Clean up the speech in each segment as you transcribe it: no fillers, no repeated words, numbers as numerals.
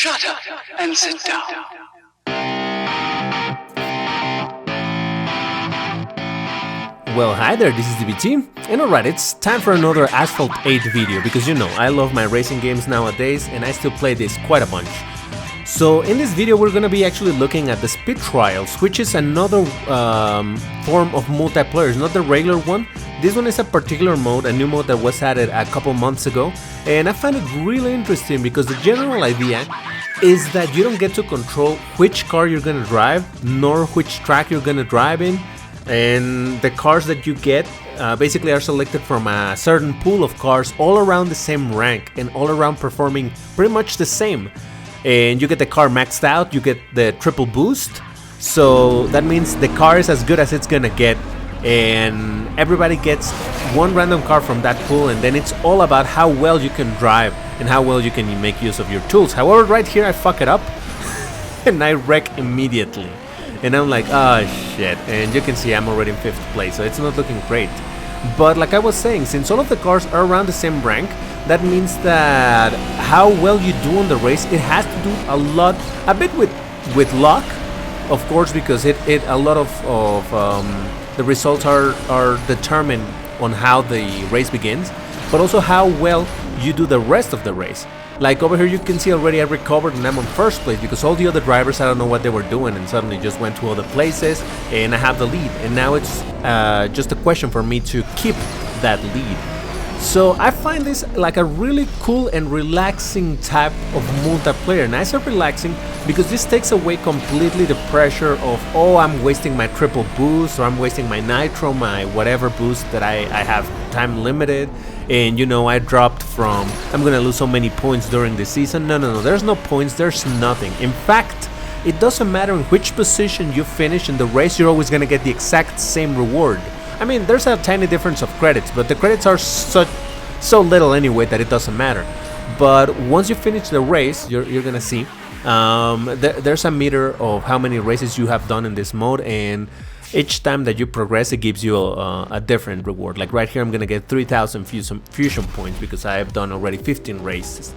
Shut up and sit down. Well, hi there, this is DBT, and alright, it's time for another Asphalt 8 video, because you know, I love my racing games nowadays, and I still play this quite a bunch. So in this video we're gonna be actually looking at the Speed Trials, which is another form of multiplayer. It's not the regular one. This one is a particular mode, a new mode that was added a couple months ago, and I find it really interesting because the general idea is that you don't get to control which car you're gonna drive, nor which track you're gonna drive in. And the cars that you get basically are selected from a certain pool of cars all around the same rank and all around performing pretty much the same. And you get the car maxed out, you get the triple boost, so that means the car is as good as it's gonna get, and everybody gets one random car from that pool, and then it's all about how well you can drive and how well you can make use of your tools. However, right here I fuck it up and I wreck immediately. And I'm like, oh shit, and you can see I'm already in 5th place, so it's not looking great. But like I was saying, since all of the cars are around the same rank, that means that how well you do on the race, it has to do a bit with luck, of course, because a lot of the results are determined on how the race begins, but also how well you do the rest of the race. Like over here you can see already I recovered and I'm on 1st place because all the other drivers, I don't know what they were doing and suddenly just went to other places and I have the lead, and now it's just a question for me to keep that lead. So I find this like a really cool and relaxing type of multiplayer, and I say relaxing because this takes away completely the pressure of, oh, I'm wasting my triple boost, or I'm wasting my nitro, my whatever boost that I have time limited, and you know I dropped from, I'm gonna lose so many points during the season. No, there's no points, there's nothing. In fact, it doesn't matter in which position you finish in the race, you're always gonna get the exact same reward. I mean, there's a tiny difference of credits, but the credits are so little anyway that it doesn't matter. But once you finish the race, you're gonna see there's a meter of how many races you have done in this mode, and each time that you progress it gives you a different reward. Like right here I'm gonna get 3000 fusion points because I have done already 15 races.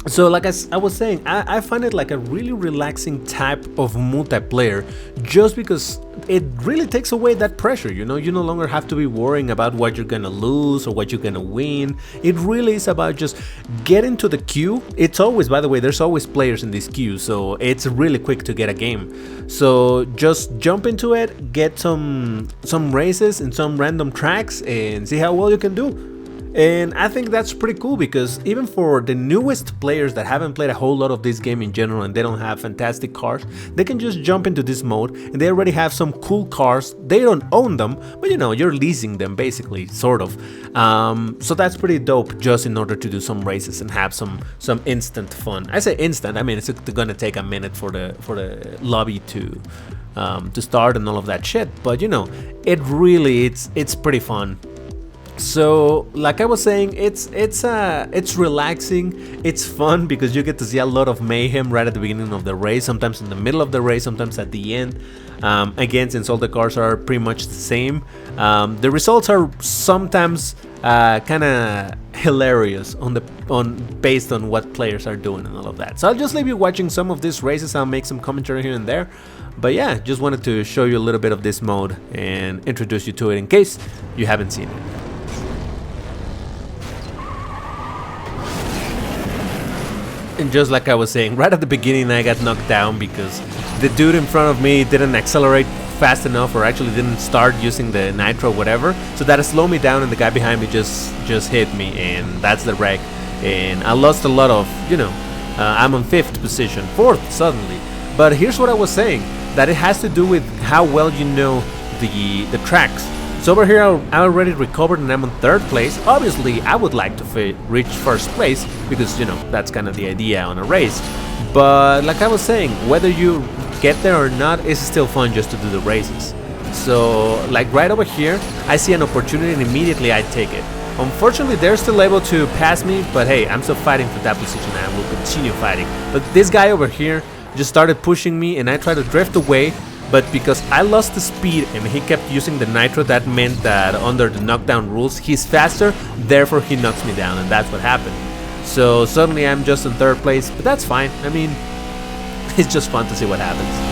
So like I was saying, I find it like a really relaxing type of multiplayer, just because it really takes away that pressure, you know. You no longer have to be worrying about what you're gonna lose or what you're gonna win. It really is about just getting to the queue. It's always, by the way, there's always players in this queue, so it's really quick to get a game. So just jump into it, get some races and some random tracks and see how well you can do. And I think that's pretty cool because even for the newest players that haven't played a whole lot of this game in general and they don't have fantastic cars, they can just jump into this mode and they already have some cool cars. They don't own them, but you know, you're leasing them basically, sort of. So that's pretty dope, just in order to do some races and have some instant fun. I say instant, I mean it's gonna take a minute for the lobby to start and all of that shit, but you know, it really it's pretty fun. So like I was saying, it's relaxing, it's fun because you get to see a lot of mayhem right at the beginning of the race, sometimes in the middle of the race, sometimes at the end. Again, since all the cars are pretty much the same, the results are sometimes kind of hilarious based on what players are doing and all of that. So I'll just leave you watching some of these races. I'll make some commentary here and there, but yeah, just wanted to show you a little bit of this mode and introduce you to it in case you haven't seen it. And just like I was saying, right at the beginning I got knocked down because the dude in front of me didn't accelerate fast enough, or actually didn't start using the nitro whatever, so that slowed me down and the guy behind me just hit me, and that's the wreck. And I lost a lot of, you know, I'm on 5th position, 4th suddenly. But here's what I was saying, that it has to do with how well you know the tracks. So over here I already recovered and I'm on 3rd place. Obviously I would like to reach 1st place because, you know, that's kind of the idea on a race. But like I was saying, whether you get there or not, it's still fun just to do the races. So like right over here I see an opportunity and immediately I take it. Unfortunately they're still able to pass me, but hey, I'm still fighting for that position and I will continue fighting. But this guy over here just started pushing me and I tried to drift away, but because I lost the speed and he kept using the nitro, that meant that under the knockdown rules he's faster, therefore he knocks me down, and that's what happened. So suddenly I'm just in third place, but that's fine. I mean, it's just fun to see what happens.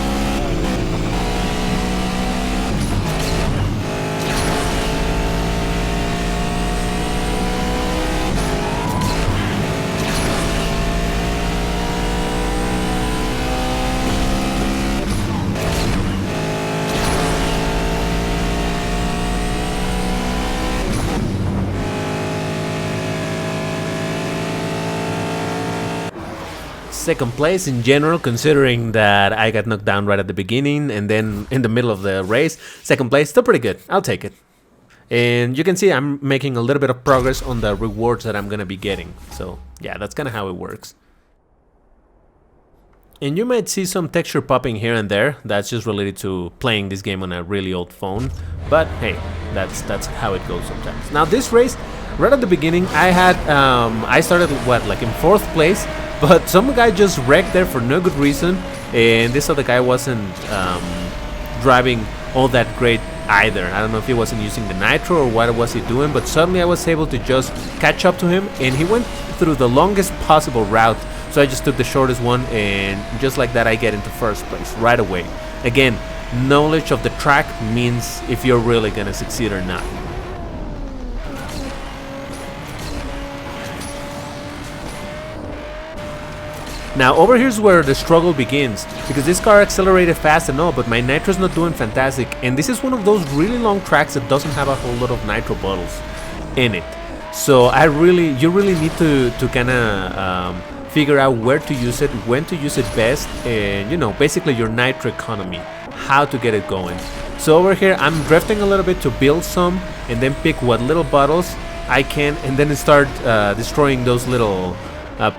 Second place in general, considering that I got knocked down right at the beginning and then in the middle of the race. Second place, still pretty good. I'll take it. And you can see I'm making a little bit of progress on the rewards that I'm gonna be getting. So yeah, that's kind of how it works. And you might see some texture popping here and there. That's just related to playing this game on a really old phone. But hey, that's how it goes sometimes. Now this race, right at the beginning, I started like in 4th place, but some guy just wrecked there for no good reason, and this other guy wasn't driving all that great either. I don't know if he wasn't using the nitro or what was he doing, but suddenly I was able to just catch up to him, and he went through the longest possible route. So I just took the shortest one, and just like that I get into 1st place right away. Again, knowledge of the track means if you're really gonna succeed or not. Now over here's where the struggle begins, because this car accelerated fast and all, but my nitro's not doing fantastic, and this is one of those really long tracks that doesn't have a whole lot of nitro bottles in it. So you really need to kind of figure out where to use it, when to use it best, and basically your nitro economy, how to get it going. So over here I'm drifting a little bit to build some, and then pick what little bottles I can, and then start destroying those little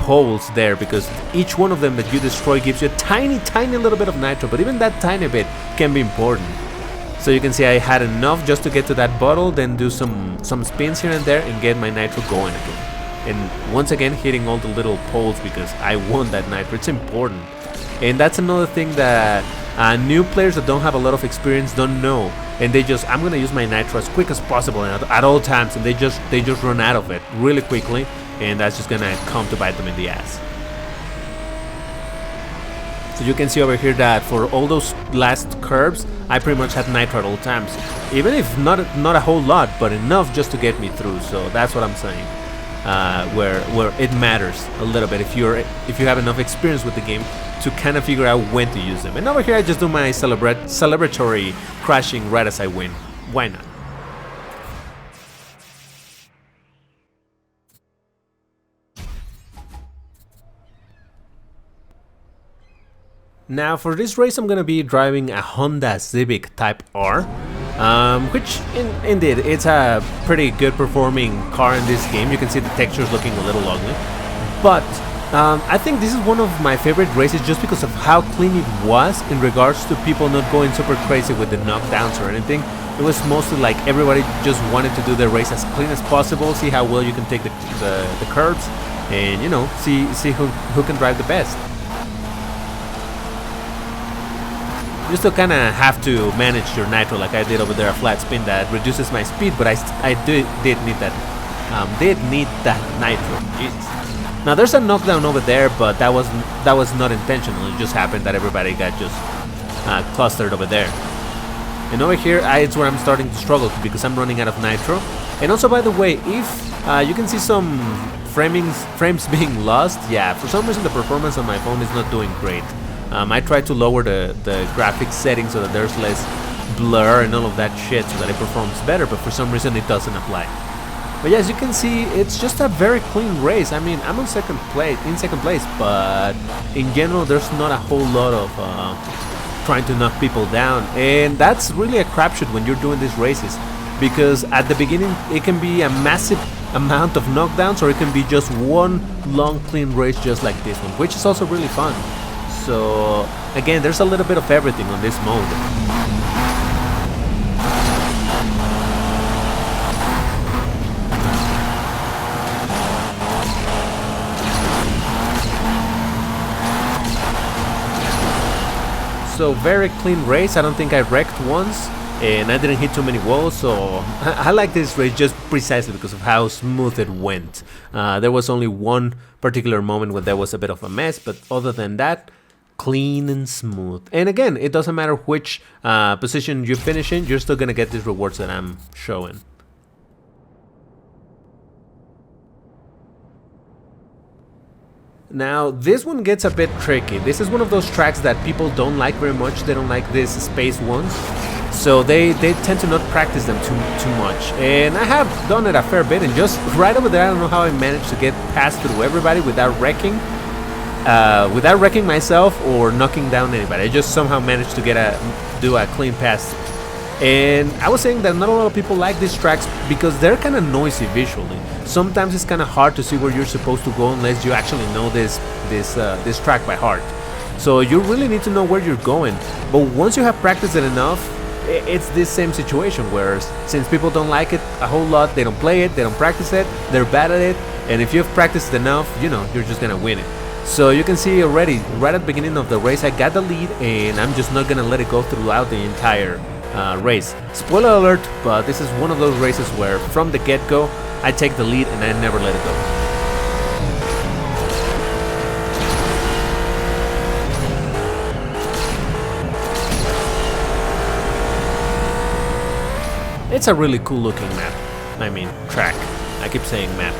poles there, because each one of them that you destroy gives you a tiny little bit of nitro, but even that tiny bit can be important. So you can see I had enough just to get to that bottle, then do some spins here and there and get my nitro going again. And once again hitting all the little poles because I want that nitro. It's important. And that's another thing that new players that don't have a lot of experience don't know, and I'm gonna use my nitro as quick as possible at all times, and they just run out of it really quickly, and that's just gonna come to bite them in the ass. So you can see over here that for all those last curves I pretty much had nitro at all times, even if not a whole lot, but enough just to get me through. So that's what I'm saying, where it matters a little bit if you have enough experience with the game to kind of figure out when to use them. And over here I just do my celebratory crashing right as I win. Why not? Now for this race I'm gonna be driving a Honda Civic Type R, which indeed it's a pretty good performing car in this game. You can see the textures looking a little ugly, but I think this is one of my favorite races just because of how clean it was in regards to people not going super crazy with the knockdowns or anything. It was mostly like everybody just wanted to do their race as clean as possible, see how well you can take the curves, and see who can drive the best. You still kind of have to manage your nitro like I did over there, a flat spin that reduces my speed, but I did need that nitro. Jesus. Now there's a knockdown over there, but that was not intentional. It just happened that everybody got just clustered over there. And over here, it's where I'm starting to struggle because I'm running out of nitro. And also, by the way, if you can see some frames being lost, yeah, for some reason the performance on my phone is not doing great. I tried to lower the graphics settings so that there's less blur and all of that shit so that it performs better, but for some reason it doesn't apply. But yeah, as you can see, it's just a very clean race. I mean, I'm in second place, but in general there's not a whole lot of trying to knock people down, and that's really a crapshoot when you're doing these races, because at the beginning it can be a massive amount of knockdowns, or it can be just one long clean race just like this one, which is also really fun. So again, there's a little bit of everything on this mode. So very clean race. I don't think I wrecked once. and I didn't hit too many walls, so I like this race just precisely because of how smooth it went. There was only one particular moment where there was a bit of a mess, but other than that, clean and smooth. And again, it doesn't matter which position you finish in, you're still gonna get these rewards that I'm showing. Now, this one gets a bit tricky. This is one of those tracks that people don't like very much. They don't like these space ones, so they tend to not practice them too much. And I have done it a fair bit, and just right over there, I don't know how I managed to get past through everybody without wrecking myself or knocking down anybody. I just somehow managed to do a clean pass. And I was saying that not a lot of people like these tracks because they're kind of noisy visually. Sometimes it's kind of hard to see where you're supposed to go unless you actually know this track by heart. So you really need to know where you're going. But once you have practiced it enough, it's this same situation where since people don't like it a whole lot, they don't play it, they don't practice it, they're bad at it, and if you've practiced enough, you know, you're just gonna win it. So you can see already, right at the beginning of the race, I got the lead, and I'm just not gonna let it go throughout the entire race. Spoiler alert, but this is one of those races where from the get-go I take the lead and I never let it go. It's a really cool looking map. I mean, track. I keep saying map.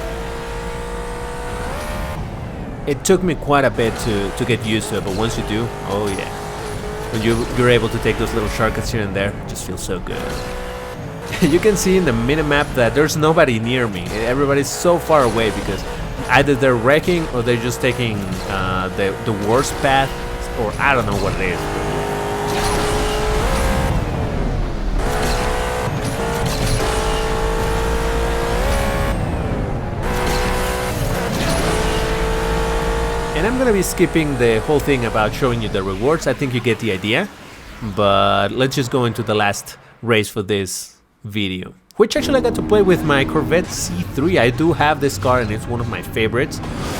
It took me quite a bit to get used to it, but once you do, oh yeah. When you're able to take those little shortcuts here and there, it just feels so good. You can see in the minimap that there's nobody near me. Everybody's so far away because either they're wrecking or they're just taking the worst path, or I don't know what it is. And I'm gonna be skipping the whole thing about showing you the rewards. I think you get the idea. But let's just go into the last race for this video, which actually I got to play with my Corvette C3. I do have this car and it's one of my favorites,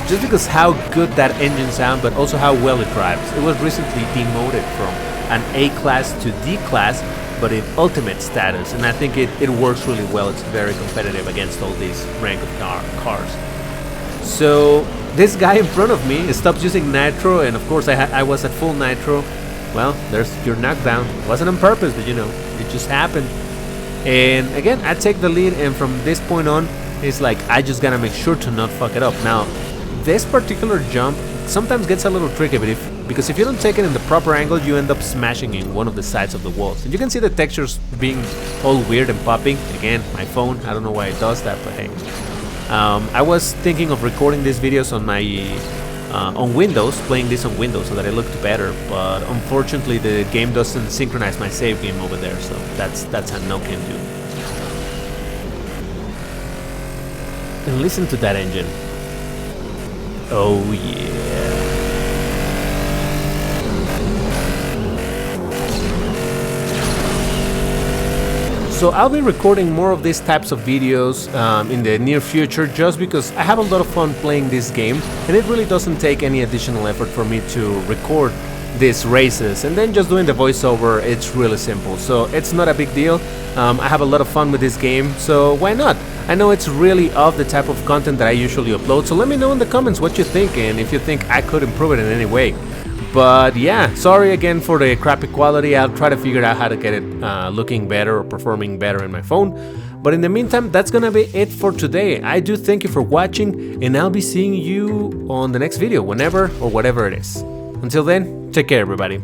just because how good that engine sounds, but also how well it drives. It was recently demoted from an A class to D class, but in ultimate status, and I think it works really well. It's very competitive against all these rank of cars. So this guy in front of me stopped using nitro, and of course I was at full nitro. Well, there's your knockdown. It wasn't on purpose, but you know, it just happened. And again, I take the lead, and from this point on, it's like I just gotta make sure to not fuck it up. Now, this particular jump sometimes gets a little tricky, because if you don't take it in the proper angle, you end up smashing in one of the sides of the walls. And you can see the textures being all weird and popping. Again, my phone, I don't know why it does that, but hey. I was thinking of recording these videos on my on Windows, playing this on Windows so that it looked better, but unfortunately the game doesn't synchronize my save game over there, so that's a no can do. And listen to that engine. Oh yeah. So I'll be recording more of these types of videos in the near future, just because I have a lot of fun playing this game, and it really doesn't take any additional effort for me to record these races, and then just doing the voiceover, it's really simple, so it's not a big deal. I have a lot of fun with this game, so why not? I know it's really of the type of content that I usually upload, so let me know in the comments what you think, and if you think I could improve it in any way. But yeah, sorry again for the crappy quality. I'll try to figure out how to get it looking better or performing better in my phone. But in the meantime, that's gonna be it for today. I do thank you for watching, and I'll be seeing you on the next video, whenever or whatever it is. Until then, take care everybody.